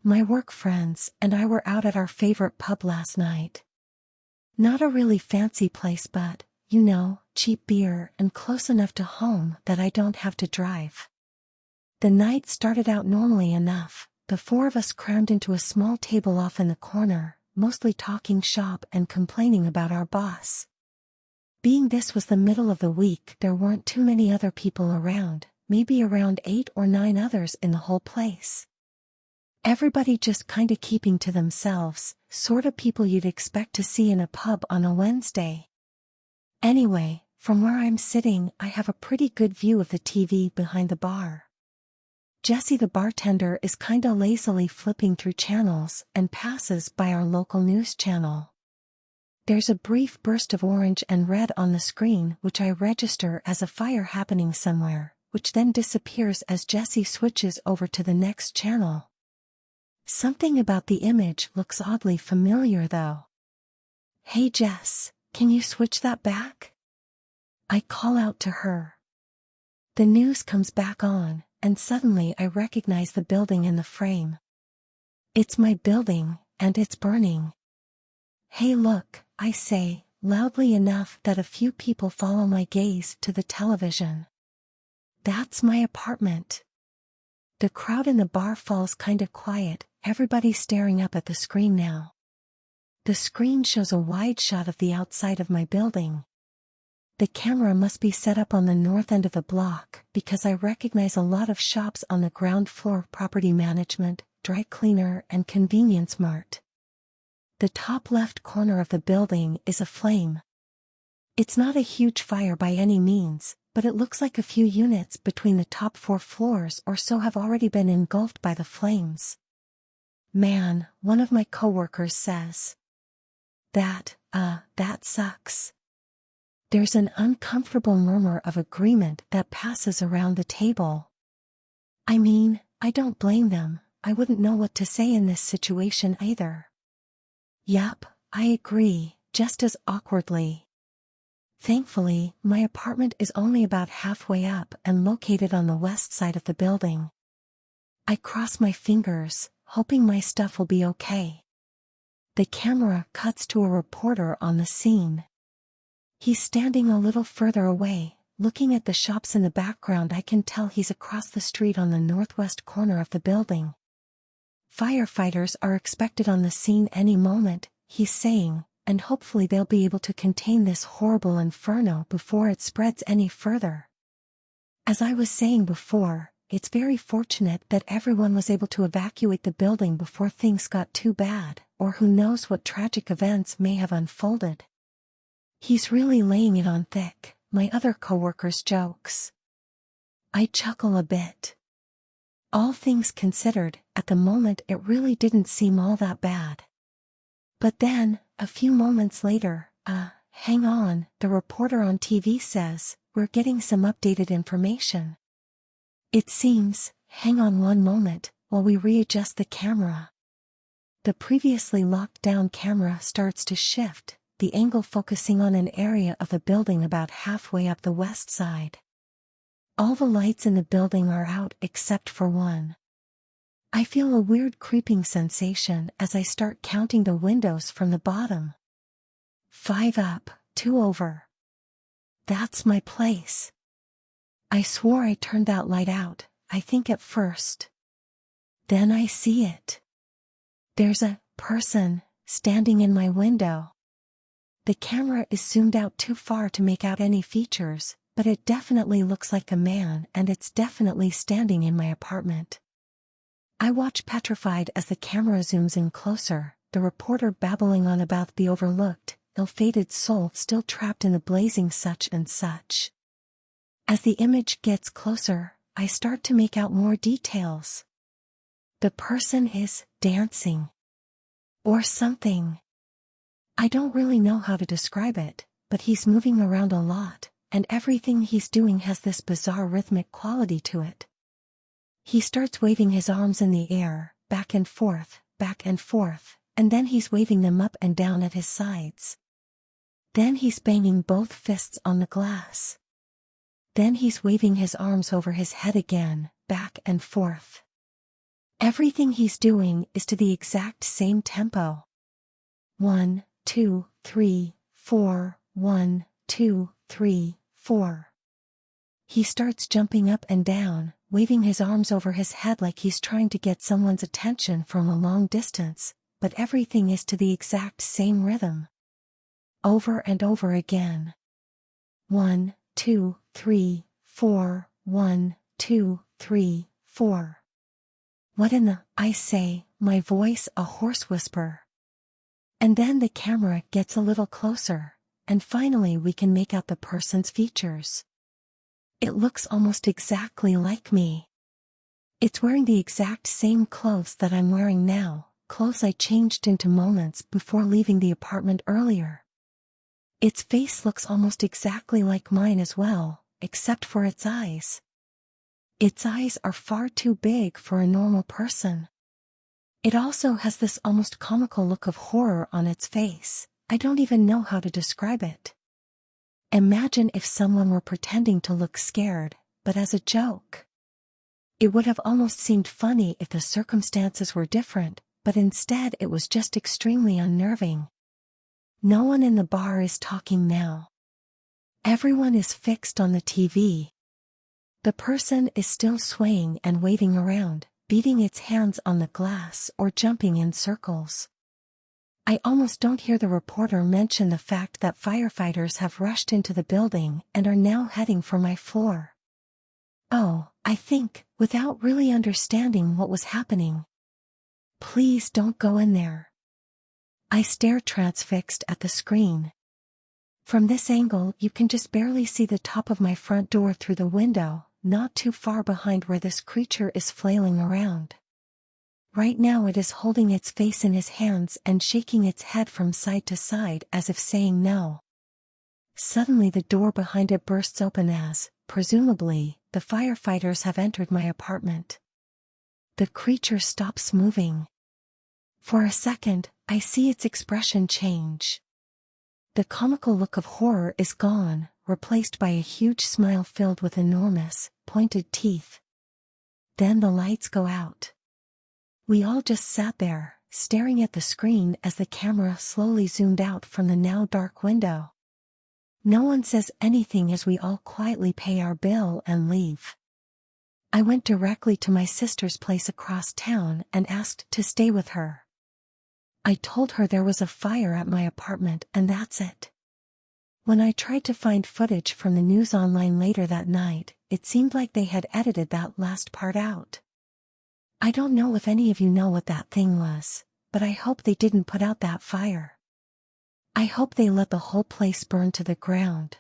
My work friends and I were out at our favorite pub last night. Not a really fancy place, but, cheap beer and close enough to home that I don't have to drive. The night started out normally enough. The four of us crammed into a small table off in the corner, mostly talking shop and complaining about our boss. Being this was the middle of the week, there weren't too many other people around, maybe around 8 or 9 others in the whole place. Everybody just kinda keeping to themselves, sorta people you'd expect to see in a pub on a Wednesday. Anyway, from where I'm sitting, I have a pretty good view of the TV behind the bar. Jesse the bartender is kinda lazily flipping through channels and passes by our local news channel. There's a brief burst of orange and red on the screen which I register as a fire happening somewhere, which then disappears as Jesse switches over to the next channel. Something about the image looks oddly familiar though. "Hey Jess, can you switch that back?" I call out to her. The news comes back on, and suddenly I recognize the building in the frame. It's my building, and it's burning. "Hey look," I say, loudly enough that a few people follow my gaze to the television. "That's my apartment." The crowd in the bar falls kinda quiet, everybody staring up at the screen now. The screen shows a wide shot of the outside of my building. The camera must be set up on the north end of the block because I recognize a lot of shops on the ground floor: property management, dry cleaner, and convenience mart. The top left corner of the building is aflame. It's not a huge fire by any means, but it looks like a few units between the top 4 floors or so have already been engulfed by the flames. "Man," one of my coworkers says. That sucks." There's an uncomfortable murmur of agreement that passes around the table. I mean, I don't blame them, I wouldn't know what to say in this situation either. "Yup, I agree," just as awkwardly. Thankfully, my apartment is only about halfway up and located on the west side of the building. I cross my fingers, hoping my stuff will be okay. The camera cuts to a reporter on the scene. He's standing a little further away, looking at the shops in the background. I can tell he's across the street on the northwest corner of the building. "Firefighters are expected on the scene any moment," he's saying, "and hopefully they'll be able to contain this horrible inferno before it spreads any further." As I was saying before, it's very fortunate that everyone was able to evacuate the building before things got too bad, or who knows what tragic events may have unfolded. "He's really laying it on thick," my other coworkers jokes. I chuckle a bit. All things considered, at the moment it really didn't seem all that bad. But then, a few moments later, hang on, the reporter on TV says, "We're getting some updated information." It seems, hang on one moment, while we readjust the camera. The previously locked down camera starts to shift, the angle focusing on an area of the building about halfway up the west side. All the lights in the building are out except for one. I feel a weird creeping sensation as I start counting the windows from the bottom. 5 up, 2 over. That's my place. I swore I turned that light out, I think at first. Then I see it. There's a person standing in my window. The camera is zoomed out too far to make out any features, but it definitely looks like a man, and it's definitely standing in my apartment. I watch petrified as the camera zooms in closer, the reporter babbling on about the overlooked, ill-fated soul still trapped in the blazing such and such. As the image gets closer, I start to make out more details. The person is dancing. Or something. I don't really know how to describe it, but he's moving around a lot, and everything he's doing has this bizarre rhythmic quality to it. He starts waving his arms in the air, back and forth, and then he's waving them up and down at his sides. Then he's banging both fists on the glass. Then he's waving his arms over his head again, back and forth. Everything he's doing is to the exact same tempo. 1, 2, 3, 4, 1, 2, 3, 4. He starts jumping up and down, waving his arms over his head like he's trying to get someone's attention from a long distance, but everything is to the exact same rhythm. Over and over again. 1, 2, 3, 4, 1, 2, 3, 4. What in the, I say, my voice a hoarse whisper. And then the camera gets a little closer, and finally we can make out the person's features. It looks almost exactly like me. It's wearing the exact same clothes that I'm wearing now, clothes I changed into moments before leaving the apartment earlier. Its face looks almost exactly like mine as well, except for its eyes. Its eyes are far too big for a normal person. It also has this almost comical look of horror on its face. I don't even know how to describe it. Imagine if someone were pretending to look scared, but as a joke. It would have almost seemed funny if the circumstances were different, but instead it was just extremely unnerving. No one in the bar is talking now. Everyone is fixed on the TV. The person is still swaying and waving around, beating its hands on the glass or jumping in circles. I almost don't hear the reporter mention the fact that firefighters have rushed into the building and are now heading for my floor. Oh, I think, without really understanding what was happening. Please don't go in there. I stare transfixed at the screen. From this angle you can just barely see the top of my front door through the window, not too far behind where this creature is flailing around. Right now it is holding its face in his hands and shaking its head from side to side as if saying no. Suddenly the door behind it bursts open as, presumably, the firefighters have entered my apartment. The creature stops moving. For a second, I see its expression change. The comical look of horror is gone, replaced by a huge smile filled with enormous, pointed teeth. Then the lights go out. We all just sat there, staring at the screen as the camera slowly zoomed out from the now dark window. No one says anything as we all quietly pay our bill and leave. I went directly to my sister's place across town and asked to stay with her. I told her there was a fire at my apartment and that's it. When I tried to find footage from the news online later that night, it seemed like they had edited that last part out. I don't know if any of you know what that thing was, but I hope they didn't put out that fire. I hope they let the whole place burn to the ground.